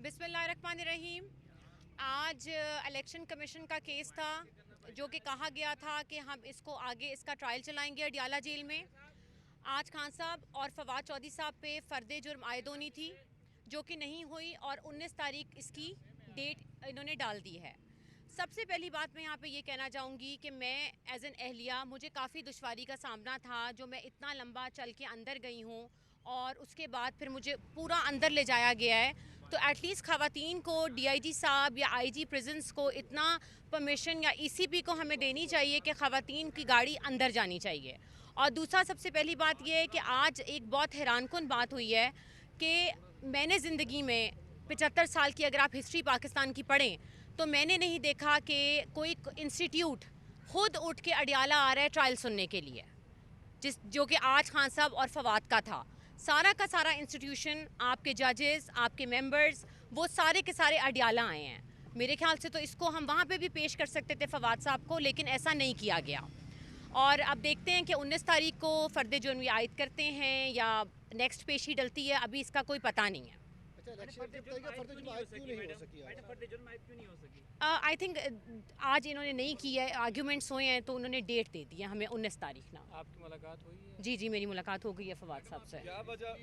बिस्मिल्लाहिर्रहमानिर्रहीम। आज election commission का केस था जो कि कहा गया था कि हम इसको आगे इसका ट्रायल चलाएंगे अडियाला जेल में। आज खान साहब और फवाद चौधरी साहब पे फ़र्द जुर्म आयद होनी थी जो कि नहीं हुई और 19 तारीख इसकी डेट इन्होंने डाल दी है। सबसे पहली बात मैं यहाँ पे ये कहना चाहूँगी कि मैं एज एन अहलिया मुझे काफ़ी दुश्वारी का सामना था जो मैं इतना लंबा चल के अंदर गई हूँ और उसके बाद फिर मुझे पूरा अंदर ले जाया गया है। तो एटलीस्ट ख़वातीन को DIG साहब या IG प्रिजन्स को इतना परमिशन या ECP को हमें देनी चाहिए कि ख़वातीन की गाड़ी अंदर जानी चाहिए। और दूसरा सबसे पहली बात यह है कि आज एक बहुत हैरानकुन बात हुई है कि मैंने ज़िंदगी में 75 साल की अगर आप हिस्ट्री पाकिस्तान की पढ़ें तो मैंने नहीं देखा कि कोई इंस्टीट्यूट खुद उठ के अडियाला आ रहा है ट्रायल सुनने के लिए, जो कि आज खान साहब और फवाद का था। सारा का सारा इंस्टीट्यूशन, आपके जजेस, आपके मेंबर्स, वो सारे के सारे अडियाला आए हैं। मेरे ख्याल से तो इसको हम वहाँ पे भी पेश कर सकते थे फवाद साहब को, लेकिन ऐसा नहीं किया गया। और अब देखते हैं कि 19 तारीख को फ़र्द जुर्म आयद करते हैं या नेक्स्ट पेशी डलती है, अभी इसका कोई पता नहीं है। आई थिंक आज इन्होंने नहीं की है, आर्ग्यूमेंट्स हुए हैं तो उन्होंने डेट दे दी है हमें 19 तारीख ना। आपकी मुलाकात हुई है? जी, मेरी मुलाकात हो गई है फवाद साहब से। क्या वजह?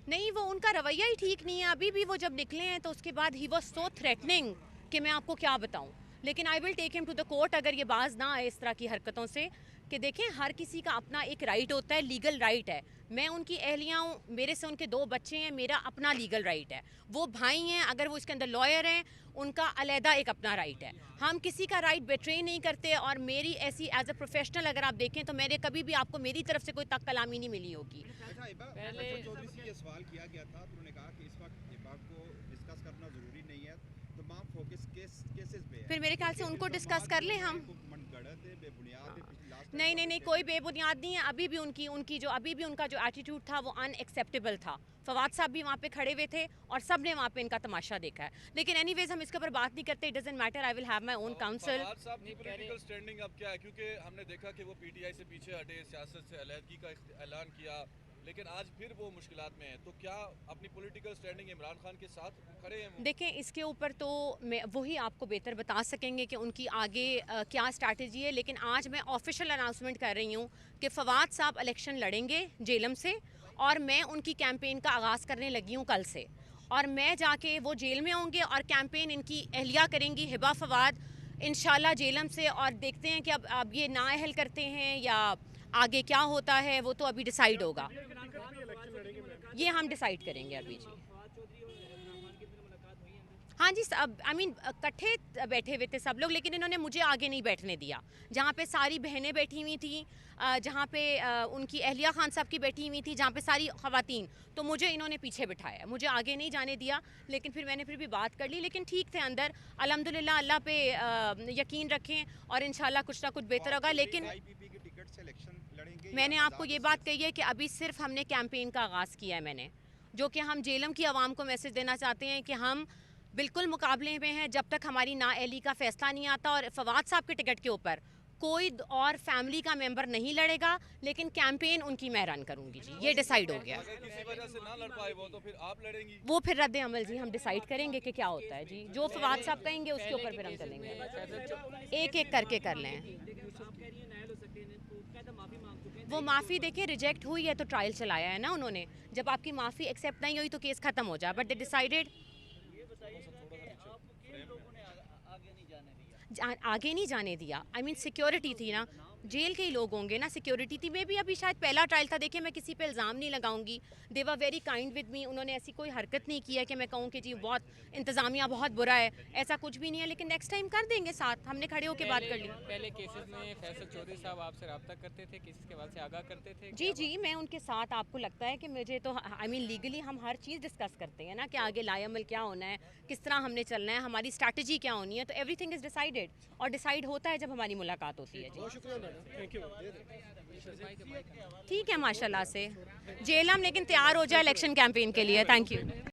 नहीं, वो उनका रवैया ही ठीक नहीं है। अभी भी वो जब निकले हैं तो उसके बाद ही वॉज सो थ्रेटनिंग कि मैं आपको क्या बताऊं। लेकिन I will take him to the court अगर ये बाज ना आए इस तरह की हरकतों से। कि देखें, हर किसी का अपना एक राइट होता है, लीगल राइट है। मैं उनकी अहलियाँ हूँ, मेरे से उनके 2 बच्चे हैं, मेरा अपना लीगल राइट है। वो भाई हैं, अगर वो इसके अंदर लॉयर हैं, उनका अलहदा एक अपना राइट है। हम किसी का राइट बेट्रे नहीं करते। और मेरी ऐसी एज अ प्रोफेशनल अगर आप देखें तो मेरे कभी भी आपको मेरी तरफ से कोई तक कलामी नहीं मिली होगी। पहले चौधरी से ये सवाल किया गया था तो उन्होंने कहा कि इस वक्त हिबा को डिस्कस करना ज़रूरी नहीं है, तमाम फोकस केसेस पे है। फिर मेरे ख्याल से उनको डिस्कस कर लें हम। नहीं, कोई बेबुनियाद नहीं है। अभी भी उनका जो एटीट्यूड था वो अनएक्सेप्टेबल था। फवाद साहब भी वहाँ पे खड़े हुए थे और सब ने वहाँ पे इनका तमाशा देखा है। लेकिन एनीवेज हम इसके ऊपर बात नहीं करते। It doesn't matter, I will have my own council. Fawad साहब की पॉलिटिकल स्टैंडिंग अब क्या है? क्योंकि हमने देखा कि वो PTI से पीछे हटे, सियासत से अलहदगी का ऐलान किया, लेकिन आज फिर वो मुश्किलात में है। तो क्या अपनी पॉलिटिकल स्टैंडिंग इमरान खान के साथ खड़े हैं? देखें, इसके ऊपर तो मैं वही आपको बेहतर बता सकेंगे कि उनकी आगे क्या स्ट्रैटेजी है। लेकिन आज मैं ऑफिशियल अनाउंसमेंट कर रही हूँ कि फवाद साहब इलेक्शन लड़ेंगे जेलम से और मैं उनकी कैंपेन का आगाज़ करने लगी हूँ कल से। और मैं जाके वो जेल में होंगे और कैंपेन इनकी अहलिया करेंगी, हिबा फवाद, इंशाल्लाह जेलम से। और देखते हैं कि अब ये नाअहल करते हैं या आगे क्या होता है, वो तो अभी डिसाइड होगा। ये हम डिसाइड करेंगे अभी। जी हाँ जी, सब आई मीन इकट्ठे बैठे हुए थे सब लोग, लेकिन इन्होंने मुझे आगे नहीं बैठने दिया। जहाँ पे सारी बहनें बैठी हुई थी, जहाँ पे उनकी अहलिया खान साहब की बैठी हुई थी, जहाँ पे सारी ख़वातीन, तो मुझे इन्होंने पीछे बिठाया, मुझे आगे नहीं जाने दिया। लेकिन फिर मैंने भी बात कर ली, लेकिन ठीक थे अंदर। अल्हम्दुलिल्लाह, अल्लाह पे यकीन रखें और इंशाल्लाह कुछ ना कुछ बेहतर होगा। लेकिन मैंने आपको ये बात कही है कि अभी सिर्फ हमने कैंपेन का आगाज़ किया है मैंने, जो कि हम जेलम की आवाम को मैसेज देना चाहते हैं कि हम बिल्कुल मुकाबले में हैं जब तक हमारी नाअहली का फैसला नहीं आता। और फवाद साहब के टिकट के ऊपर कोई और फैमिली का मेंबर नहीं लड़ेगा, लेकिन कैंपेन उनकी मैं रन करूंगी। जी, ये डिसाइड हो गया। अगर किसी वजह से ना लड़ पाए वो, तो फिर आप लड़ेंगी? वो फिर रद्द अमल जी हम डिसाइड करेंगे कि क्या होता है। जी, जो फवाद साहब कहेंगे उसके ऊपर फिर हम चलेंगे। एक एक करके कर लें। वो माफ़ी देखिए रिजेक्ट हुई है तो ट्रायल चलाया है ना उन्होंने। जब आपकी माफ़ी एक्सेप्ट नहीं हुई तो केस ख़त्म हो जाए। बट दे डिसाइडेड आगे नहीं जाने दिया। आई मीन सिक्योरिटी थी ना, जेल के ही लोग होंगे ना, सिक्योरिटी थी। मैं भी अभी शायद पहला ट्रायल था। देखिए, मैं किसी पे इल्ज़ाम नहीं लगाऊंगी। They were very kind with me. उन्होंने ऐसी कोई हरकत नहीं की है कि मैं कहूँ कि जी बहुत इंतज़ामिया बहुत बुरा है, ऐसा कुछ भी नहीं है। लेकिन नेक्स्ट टाइम कर देंगे साथ, हमने खड़े होकर बात कर ली। पहले केसेस में फैसल चौधरी साहब आपसे रब्ता करते थे, केसेस के बाद से आगाह करते थे? जी, मैं उनके साथ, आपको लगता है कि मुझे तो आई मीन लीगली हम हर चीज़ डिस्कस करते हैं ना कि आगे लाएअमल क्या होना है, किस तरह हमने चलना है, हमारी स्ट्रैटेजी क्या होनी है। तो एवरीथिंग इज़ डिसाइडेड और डिसाइड होता है जब हमारी मुलाकात होती है। जी, शुक्रिया मैडम, थैंक यू। ठीक है, माशाल्लाह से। जेलम लेकिन तैयार हो जाए इलेक्शन कैंपेन के लिए। Thank you.